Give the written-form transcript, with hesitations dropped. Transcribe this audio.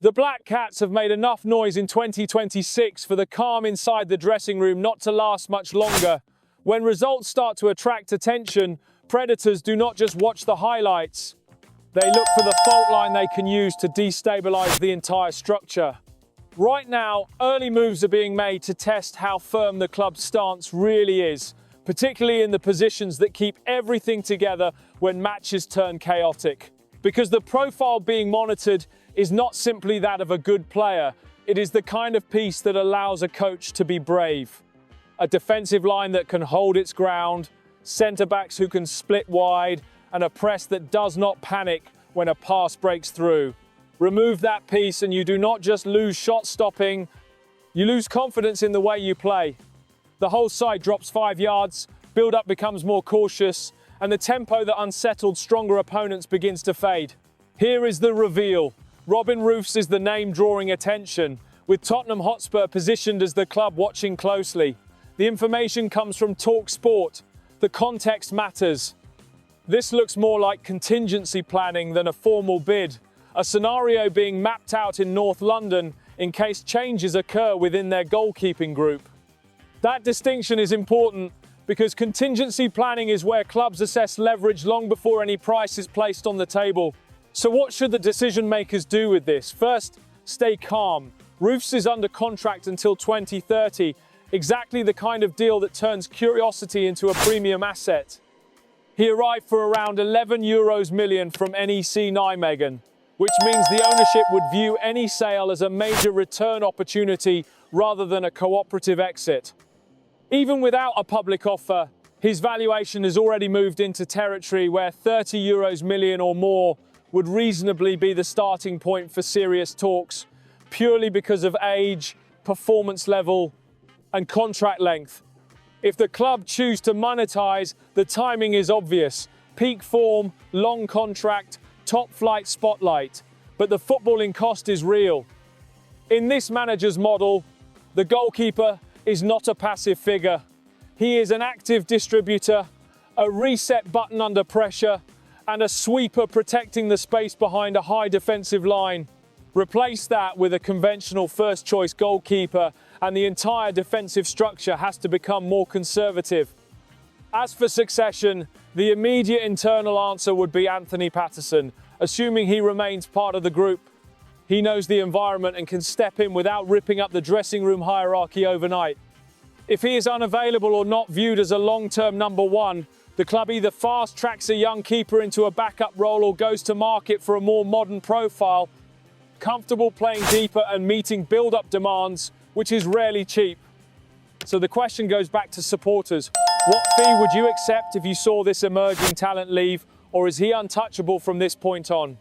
The Black Cats have made enough noise in 2026 for the calm inside the dressing room not to last much longer. When results start to attract attention, predators do not just watch the highlights. They look for the fault line they can use to destabilize the entire structure. Right now, early moves are being made to test how firm the club's stance really is, particularly in the positions that keep everything together when matches turn chaotic. Because the profile being monitored is not simply that of a good player, it is the kind of piece that allows a coach to be brave. A defensive line that can hold its ground, centre-backs who can split wide, and a press that does not panic when a pass breaks through. Remove that piece and you do not just lose shot stopping, you lose confidence in the way you play. The whole side drops 5 yards, build-up becomes more cautious, and the tempo that unsettled stronger opponents begins to fade. Here is the reveal. Robin Roofs is the name drawing attention, with Tottenham Hotspur positioned as the club watching closely. The information comes from Talksport. The context matters. This looks more like contingency planning than a formal bid, a scenario being mapped out in North London in case changes occur within their goalkeeping group. That distinction is important because contingency planning is where clubs assess leverage long before any price is placed on the table. So what should the decision makers do with this? First, stay calm. Roofs is under contract until 2030, exactly the kind of deal that turns curiosity into a premium asset. He arrived for around €11 million from NEC Nijmegen, which means the ownership would view any sale as a major return opportunity rather than a cooperative exit. Even without a public offer, his valuation has already moved into territory where €30 million or more would reasonably be the starting point for serious talks, purely because of age, performance level, and contract length. If the club choose to monetize, the timing is obvious. Peak form, long contract, top flight spotlight. But the footballing cost is real. In this manager's model, the goalkeeper is not a passive figure. He is an active distributor, a reset button under pressure, and a sweeper protecting the space behind a high defensive line. Replace that with a conventional first-choice goalkeeper, and the entire defensive structure has to become more conservative. As for succession, the immediate internal answer would be Anthony Patterson, assuming he remains part of the group. He knows the environment and can step in without ripping up the dressing room hierarchy overnight. If he is unavailable or not viewed as a long-term number one, the club either fast-tracks a young keeper into a backup role or goes to market for a more modern profile, comfortable playing deeper and meeting build-up demands, which is rarely cheap. So the question goes back to supporters. What fee would you accept if you saw this emerging talent leave, or is he untouchable from this point on?